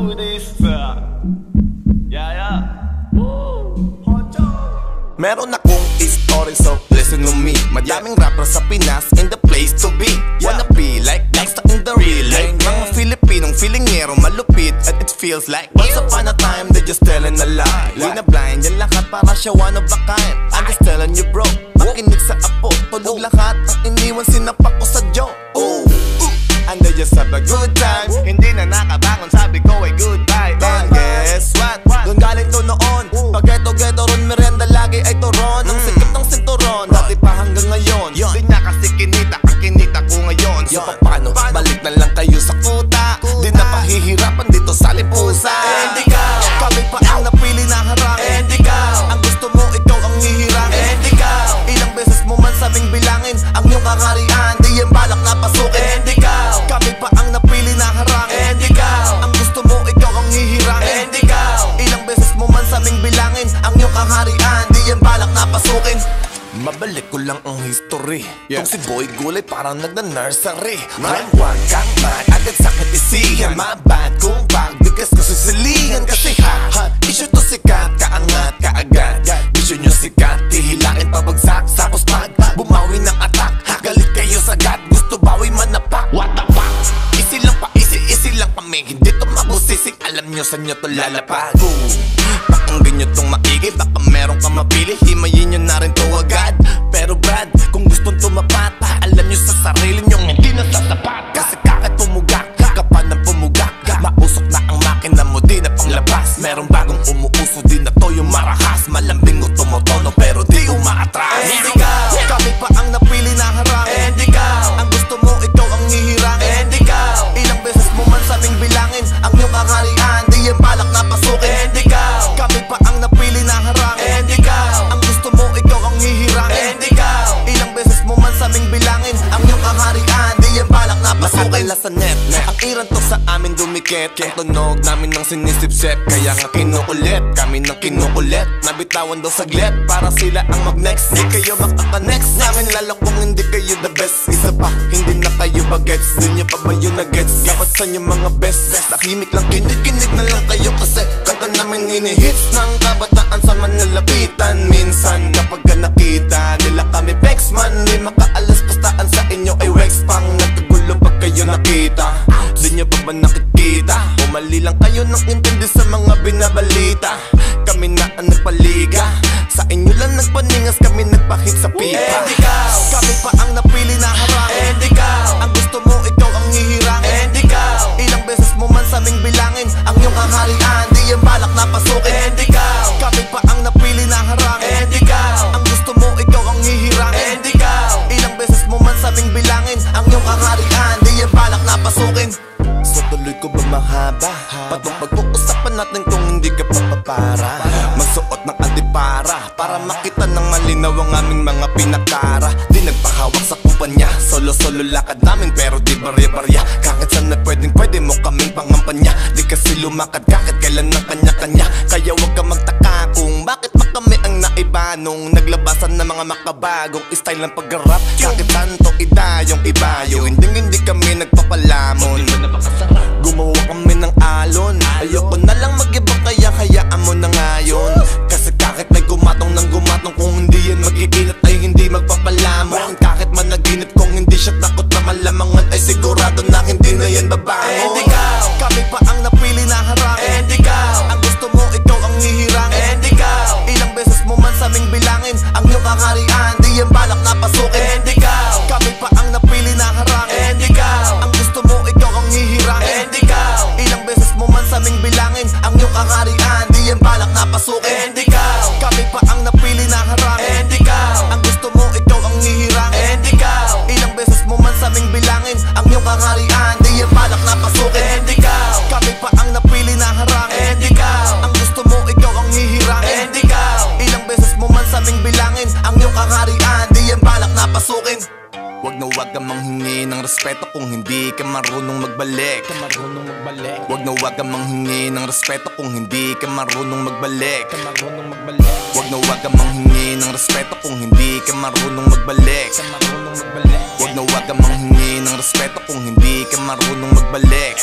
do this. Yeah. Meron akong story, so listen to me. Madaming rapper sa Pinas in the place to be. Wanna be like gangsta in the real life. Mga Filipinong filingero malupit. And it feels like once upon a time they just telling a lie. Di na blind yan lahat para siya one of a kind. I'm just telling you bro, makinig sa apo. Tulog lahat ang iniwan sinapak ko sa Joe. And they just have a good time. Hindi na nakabangon, sabi ko ay goodbye. And guess what? Doon galing to noon. Pag eto-geto ron, merienda lagi ay turon. Ang sikip ng sinturon, dati pa hanggang ngayon. Di niya kasi kinita, ang kinita ko ngayon. So paano, balik na lang kayo sa kuta. Di na pahihirapan dito sa lipusa. And ikaw, kami pa ang napili na harang. And ikaw, ang gusto mo, ikaw ang hihirang. And ikaw, ilang beses mo man sabing bilangin ang iyong kaharian, di yan balak na pasukin. And ikaw, kami pa ang napili na harang. And ikaw, ang gusto mo, ikaw ang hihirang. And ikaw, ilang beses mo man sabing bilangin ang iyong kaharian, di yan balak na pasukin. Mabalik ko lang ang history. Kung si Boy Gulay parang nagna-nursery. Huwag kang mad, agad sakit isihan. Mabad kung pagbigas ko sisilihan. Kasi hot, issue to sikat, kaangat, kaagad. Issue nyo sikat, hihilain pabagsak. Tapos pag bumawi ng attack, galit kayo sagad, gusto bawi manapak. What the fuck? Easy lang pa, easy lang pa may hindi to mabusisik. Alam nyo saan nyo to lalapag. Pakinggan nyo tong maigi, baka meron ka mapili. Himayin nyo na rin to agad. Pero Brad, kung gustong tumapat, alam nyo sa sarili nyo hindi na sasapat. Kasi kakit pumugak, kapal ng pumugak, mausok na ang makina mo, di na panglabas. Merong bagong umuuso, di na to yung marahas. Malambing o tumotono, pero di umaatras. And ikaw, kami pa ang napili na harang. And ikaw, ang gusto mo, ikaw ang hihirang. And ikaw, ilang beses mo man sabing bilangin ang iyong kaharian, di yan balak na pasukin. And ikaw, kami pa ang napili na harang. And ikaw, ang gusto mo, ikaw ang hihirang. And ikaw, ilang beses mo man sabing bilangin ang iyong kaharian, di yan balak na pasukin. Sa net, ang iran to sa amin dumikit. Ang tunog namin ng sinisipsip, kaya nga kinukulit, kami ng kinukulit. Nabitawan daw saglit, para sila ang mag-next. Di kayo makaka-next namin, lalo kung hindi kayo the best. Isa pa, hindi na kayo bagets. Di nyo pa ba yun na-gets? Dapat sa inyo mga best. Nakimik lang, kinig na lang kayo. Kasi kanta namin hini-hits ng kabataan sa manlalapitan. Minsan kapag nakita nila kami pex man, di makaalas pastaan sa inyo ay wax pang nagkagulo pag kayo nakita. Di nyo pa ba nakikita? Umali lang kayo ng intindi sa mga binabalita. Kami na ang nagpaliga, sa inyo lang nagpaningas, kami nagpahit sa pipa. And ikaw, kami pa ang napili na harang. And ikaw, ang gusto mo, ikaw ang hihirang. And ikaw, ilang beses mo man sabing bilangin ang iyong kaharian, di yan balak na pasukin. And ikaw, kami pa ang napili na harang. And ikaw, ang gusto mo, ikaw ang hihirang. And ikaw, ilang beses mo man sabing bilangin ang iyong kaharian, di yan balak na pasukin. So tuloy ko ba mahaba? Patong pag-uusapan natin kung hindi ka papapara. Magsuot ng antipara para makita ng malinaw ang aming mga pinakara. Di nagpahawak sa kumpanya, solo-solo lakad namin pero di barya-barya. Kahit saan na pwede mo kaming pangampanya. Di kasi lumakad kahit kailan ng kanya-kanya. Kaya wag ka magtaka kung bakit pa kami ang naiba nung naglabasan ng mga makabagong style ng pag-rap. Kahit tanto idayong ibayo, hindi kami nagpapalamon. Gumawa kami ng alon. Ayoko na lang mag-iba kaya hayaan mo na ngayon. Kasi kahit may gumatong ng gumatong, kung hindi yan mag-iinit ay hindi magpapalamon. Kahit managinip kung hindi siya takot na malamangan, ay sigurado na hindi na yan babangon. And ikaw, kami pa ang napili na harang. And ikaw, ang gusto mo, ikaw ang hihirang. And ikaw, ilang beses mo man sabing bilangin ang iyong kaharian, di yan balak na pasukin. And ikaw, kami pa ang napili na harang. And ikaw, ang gusto mo, ikaw ang hihirang. And ikaw, ilang beses mo man sabing bilangin ang iyong kaharian, di yan balak na pasukin. And ikaw, kami pa ang napili na harang. And ikaw, ang gusto mo, ikaw ang hihirang. And ikaw, ilang beses mo man sabing bilangin ang iyong kaharian, di yan balak na pasukin. And ikaw, kami pa ang napili na harang. And ikaw, ang gusto mo, ikaw ang hihirang. And ikaw, ilang beses mo man sabing bilangin ang iyong kaharian, di yan balak na pasukin. Wag na wag kang manghingi ng respeto kung hindi ka marunong magbalik. Wag na wag kang manghingi ng respeto kung hindi ka marunong magbalik. Wag na wag kang manghingi ng respeto kung hindi ka marunong magbalik. Wag na wag kang manghingi ng respeto kung hindi ka marunong magbalik.